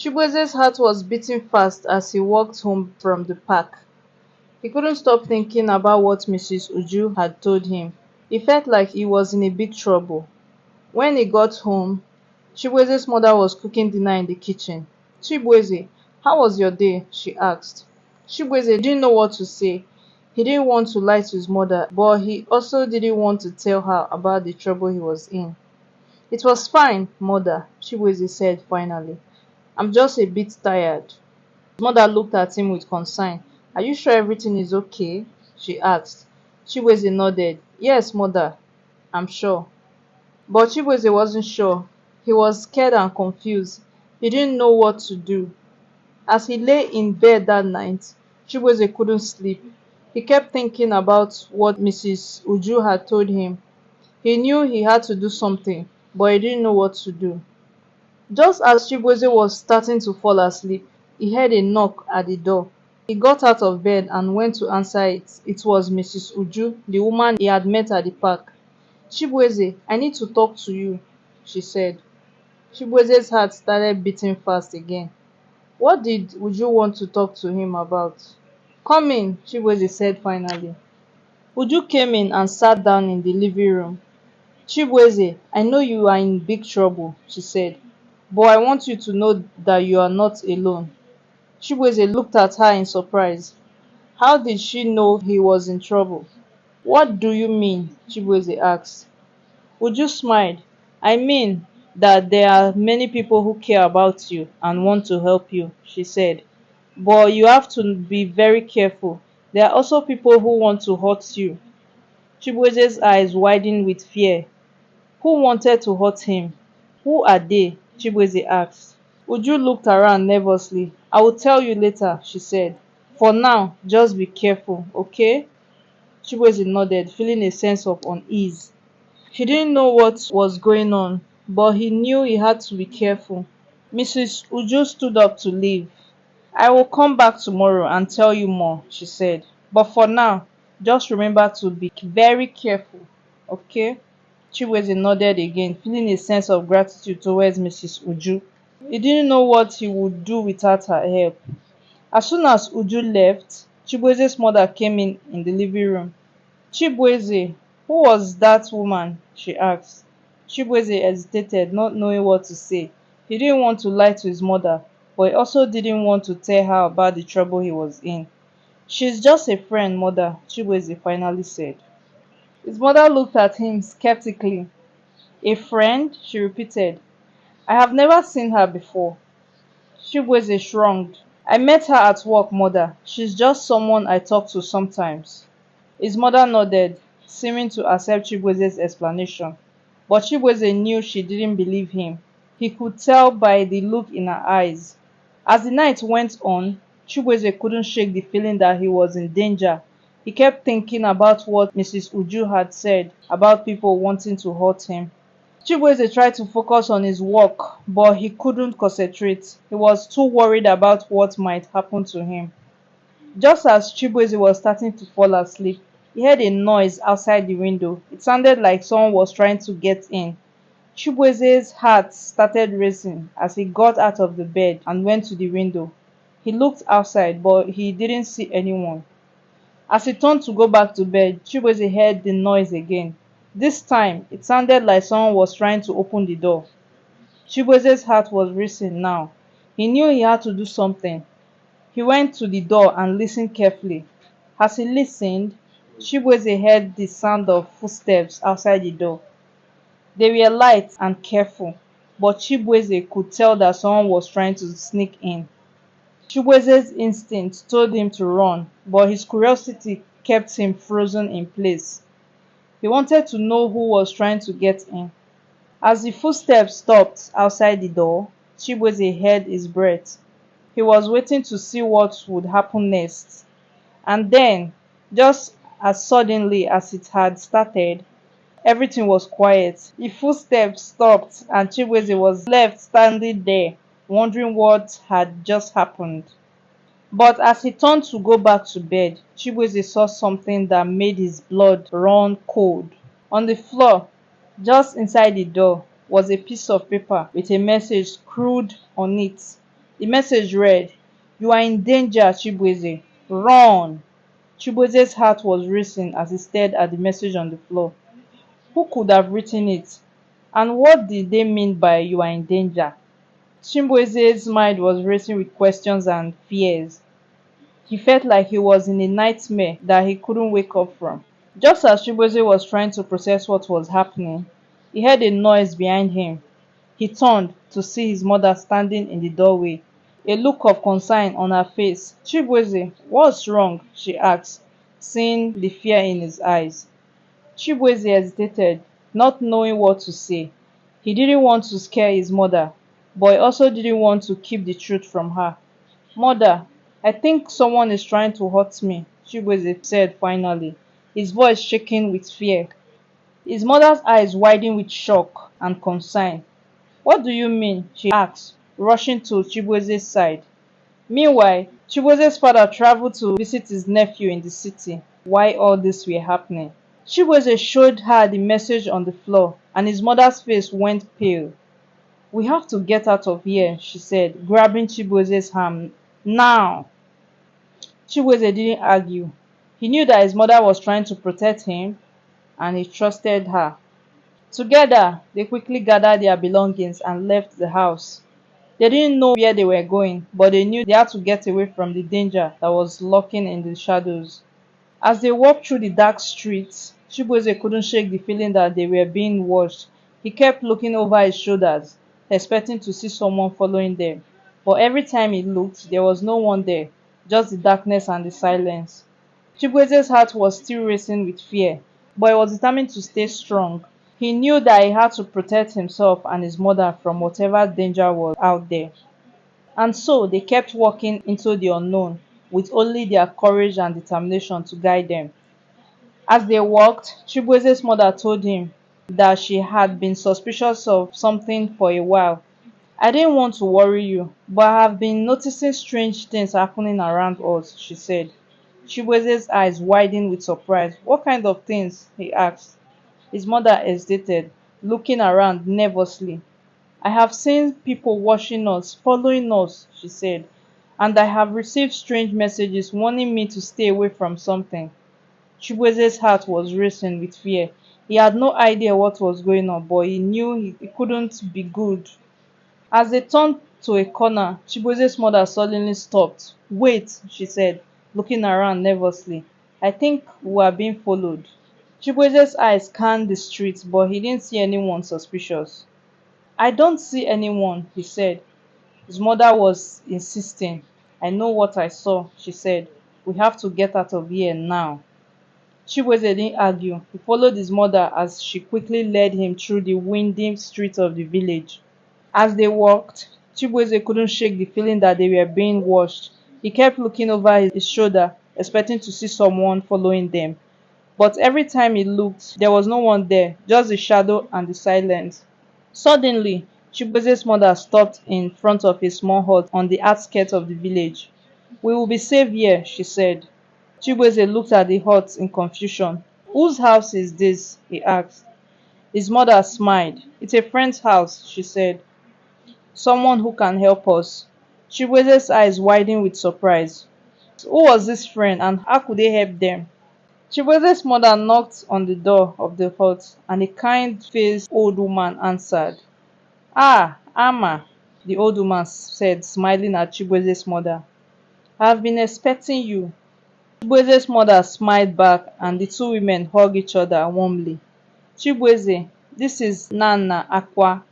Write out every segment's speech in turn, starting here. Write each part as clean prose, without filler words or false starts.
Chibueze's heart was beating fast as he walked home from the park. He couldn't stop thinking about what Mrs. Uju had told him. He felt like he was in a big trouble. When he got home, Chibueze's mother was cooking dinner in the kitchen. "Chibueze, how was your day?" she asked. Chibueze didn't know what to say. He didn't want to lie to his mother, but he also didn't want to tell her about the trouble he was in. "It was fine, mother," Chibueze said finally. "I'm just a bit tired." His mother looked at him with concern. "Are you sure everything is okay?" she asked. Chibueze nodded. "Yes, mother, I'm sure." But Chibueze wasn't sure. He was scared and confused. He didn't know what to do. As he lay in bed that night, Chibueze couldn't sleep. He kept thinking about what Mrs. Uju had told him. He knew he had to do something, but he didn't know what to do. Just as Chibueze was starting to fall asleep, he heard a knock at the door. He got out of bed and went to answer it. It was Mrs. Uju, the woman he had met at the park. "Chibueze, I need to talk to you," she said. Chibueze's heart started beating fast again. What did Uju want to talk to him about? "Come in," Chibueze said finally. Uju came in and sat down in the living room. "Chibueze, I know you are in big trouble," she said, "but I want you to know that you are not alone." Chibueze looked at her in surprise. How did she know he was in trouble? "What do you mean?" Chibueze asked. Uju smiled. "I mean that there are many people who care about you and want to help you," she said. "But you have to be very careful. There are also people who want to hurt you." Chibueze's eyes widened with fear. Who wanted to hurt him? Who are they? Chibueze asked. Uju looked around nervously. "I will tell you later," she said. "For now, just be careful, okay?" Chibueze nodded, feeling a sense of unease. He didn't know what was going on, but he knew he had to be careful. Mrs. Uju stood up to leave. "I will come back tomorrow and tell you more," she said. "But for now, just remember to be very careful, okay?" Chibueze nodded again, feeling a sense of gratitude towards Mrs. Uju. He didn't know what he would do without her help. As soon as Uju left, Chibueze's mother came in the living room. "Chibueze, who was that woman?" she asked. Chibueze hesitated, not knowing what to say. He didn't want to lie to his mother, but he also didn't want to tell her about the trouble he was in. "She's just a friend, mother," Chibueze finally said. His mother looked at him skeptically. "A friend?" she repeated. "I have never seen her before." Chibueze shrugged. "I met her at work, mother. She's just someone I talk to sometimes." His mother nodded, seeming to accept Chibueze's explanation. But Chibueze knew she didn't believe him. He could tell by the look in her eyes. As the night went on, Chibueze couldn't shake the feeling that he was in danger. He kept thinking about what Mrs. Uju had said about people wanting to hurt him. Chibueze tried to focus on his work, but he couldn't concentrate. He was too worried about what might happen to him. Just as Chibueze was starting to fall asleep, he heard a noise outside the window. It sounded like someone was trying to get in. Chibueze's heart started racing as he got out of the bed and went to the window. He looked outside, but he didn't see anyone. As he turned to go back to bed, Chibueze heard the noise again. This time, it sounded like someone was trying to open the door. Chibueze's heart was racing now. He knew he had to do something. He went to the door and listened carefully. As he listened, Chibueze heard the sound of footsteps outside the door. They were light and careful, but Chibueze could tell that someone was trying to sneak in. Chibueze's instinct told him to run, but his curiosity kept him frozen in place. He wanted to know who was trying to get in. As the footsteps stopped outside the door, Chibueze held his breath. He was waiting to see what would happen next. And then, just as suddenly as it had started, everything was quiet. The footsteps stopped and Chibueze was left standing there, wondering what had just happened. But as he turned to go back to bed, Chibueze saw something that made his blood run cold. On the floor, just inside the door, was a piece of paper with a message scrawled on it. The message read, "You are in danger, Chibueze. Run!" Chibueze's heart was racing as he stared at the message on the floor. Who could have written it? And what did they mean by "you are in danger"? Chibueze's mind was racing with questions and fears. He felt like he was in a nightmare that he couldn't wake up from. Just as Chibueze was trying to process what was happening, he heard a noise behind him. He turned to see his mother standing in the doorway, a look of concern on her face. "Chibueze, what's wrong?" she asked, seeing the fear in his eyes. Chibueze hesitated, not knowing what to say. He didn't want to scare his mother, but he also didn't want to keep the truth from her. "Mother, I think someone is trying to hurt me," Chibueze said finally, his voice shaking with fear. His mother's eyes widened with shock and concern. "What do you mean?" she asked, rushing to Chibueze's side. Meanwhile, Chibueze's father traveled to visit his nephew in the city while all this were happening. Chibueze showed her the message on the floor, and his mother's face went pale. "We have to get out of here," she said, grabbing Chibueze's hand. "Now!" Chibueze didn't argue. He knew that his mother was trying to protect him, and he trusted her. Together, they quickly gathered their belongings and left the house. They didn't know where they were going, but they knew they had to get away from the danger that was lurking in the shadows. As they walked through the dark streets, Chibueze couldn't shake the feeling that they were being watched. He kept looking over his shoulders, expecting to see someone following them. But every time he looked, there was no one there, just the darkness and the silence. Chibueze's heart was still racing with fear, but he was determined to stay strong. He knew that he had to protect himself and his mother from whatever danger was out there. And so they kept walking into the unknown, with only their courage and determination to guide them. As they walked, Chibueze's mother told him that she had been suspicious of something for a while. "I didn't want to worry you, but I have been noticing strange things happening around us," she said. Chibueze's eyes widened with surprise. "What kind of things?" he asked. His mother hesitated, looking around nervously. "I have seen people watching us, following us," she said, "and I have received strange messages warning me to stay away from something." Chibueze's heart was racing with fear. He had no idea what was going on, but he knew it couldn't be good. As they turned to a corner, Chibueze's mother suddenly stopped. "Wait," she said, looking around nervously. "I think we are being followed." Chibueze's eyes scanned the streets, but he didn't see anyone suspicious. "I don't see anyone," he said. His mother was insisting. "I know what I saw," she said. "We have to get out of here now." Chibueze didn't argue. He followed his mother as she quickly led him through the windy streets of the village. As they walked, Chibueze couldn't shake the feeling that they were being watched. He kept looking over his shoulder, expecting to see someone following them. But every time he looked, there was no one there, just the shadow and the silence. Suddenly, Chibueze's mother stopped in front of a small hut on the outskirts of the village. "We will be safe here," she said. Chibueze looked at the hut in confusion. "Whose house is this?" he asked. His mother smiled. "It's a friend's house," she said. "Someone who can help us." Chibueze's eyes widened with surprise. Who was this friend and how could they help them? Chibueze's mother knocked on the door of the hut, and a kind-faced old woman answered. "Ah, Amma," the old woman said, smiling at Chibueze's mother. "I've been expecting you." Chibueze's mother smiled back, and the two women hugged each other warmly. "Chibueze, this is Nana Akua,"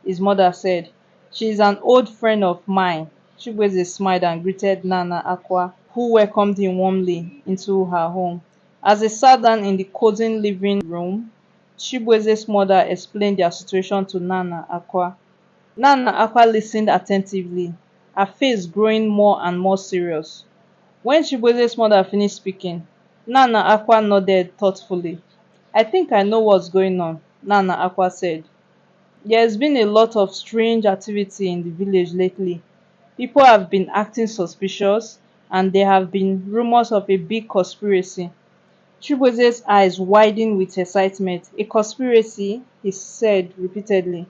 his mother said. "She is an old friend of mine." Chibueze smiled and greeted Nana Akua, who welcomed him warmly into her home. As they sat down in the cozy living room, Chibueze's mother explained their situation to Nana Akua. Nana Akua listened attentively, her face growing more and more serious. When Chibueze's mother finished speaking, Nana Akua nodded thoughtfully. "I think I know what's going on," Nana Akua said. "There's been a lot of strange activity in the village lately. People have been acting suspicious, and there have been rumors of a big conspiracy." Chibueze's eyes widened with excitement. "A conspiracy?" he said repeatedly.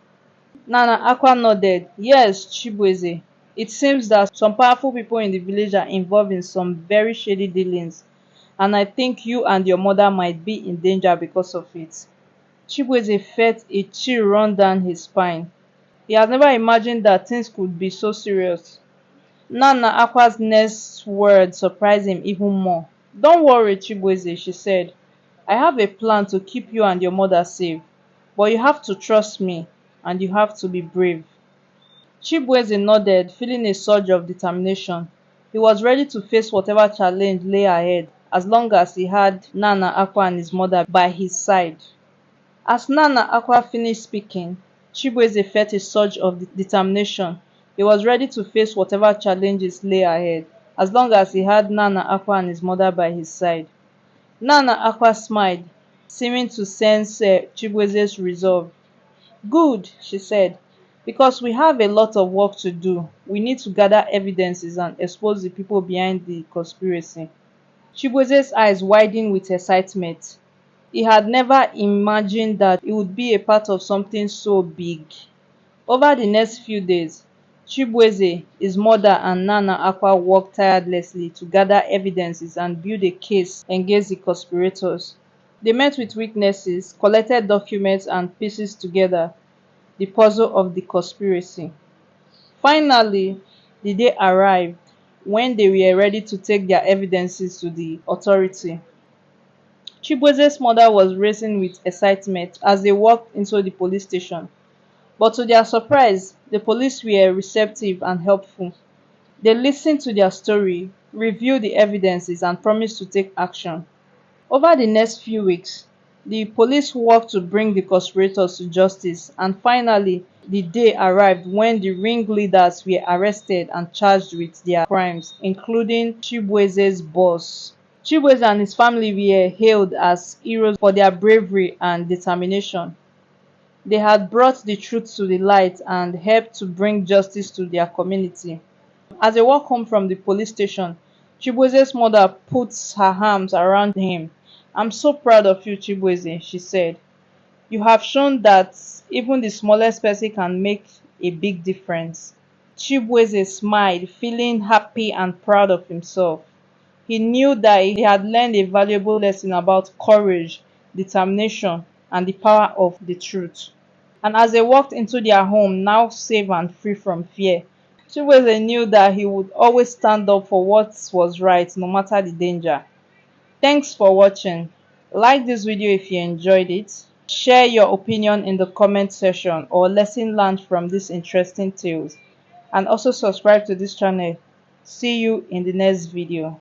Nana Akua nodded. "Yes, Chibueze. It seems that some powerful people in the village are involved in some very shady dealings, and I think you and your mother might be in danger because of it." Chibueze felt a chill run down his spine. He had never imagined that things could be so serious. Nana Aqua's next word surprised him even more. "Don't worry, Chibueze," she said. "I have a plan to keep you and your mother safe. But you have to trust me, and you have to be brave." Chibueze nodded, feeling a surge of determination. He was ready to face whatever challenge lay ahead, as long as he had Nana Aqua and his mother by his side. As Nana Aqua finished speaking, Chibueze felt a surge of determination. He was ready to face whatever challenges lay ahead, as long as he had Nana Aqua and his mother by his side. Nana Aqua smiled, seeming to sense Chibueze's resolve. "Good," she said, "because we have a lot of work to do. We need to gather evidences and expose the people behind the conspiracy." Chibueze's eyes widened with excitement. He had never imagined that he would be a part of something so big. Over the next few days, Chibueze, his mother, and Nana Aqua worked tirelessly to gather evidences and build a case against the conspirators. They met with witnesses, collected documents, and pieces together the puzzle of the conspiracy. Finally, the day arrived when they were ready to take their evidences to the authority. Chibueze's mother was racing with excitement as they walked into the police station. But to their surprise, the police were receptive and helpful. They listened to their story, reviewed the evidences, and promised to take action. Over the next few weeks, the police worked to bring the conspirators to justice, and finally, the day arrived when the ringleaders were arrested and charged with their crimes, including Chibueze's boss. Chibueze and his family were hailed as heroes for their bravery and determination. They had brought the truth to the light and helped to bring justice to their community. As they walked home from the police station, Chibueze's mother put her arms around him. "I'm so proud of you, Chibueze," she said. "You have shown that even the smallest person can make a big difference." Chibueze smiled, feeling happy and proud of himself. He knew that he had learned a valuable lesson about courage, determination, and the power of the truth. And as they walked into their home, now safe and free from fear, Chibueze knew that he would always stand up for what was right, no matter the danger. Thanks for watching. Like this video if you enjoyed it. Share your opinion in the comment section or lesson learned from these interesting tales. And also subscribe to this channel. See you in the next video.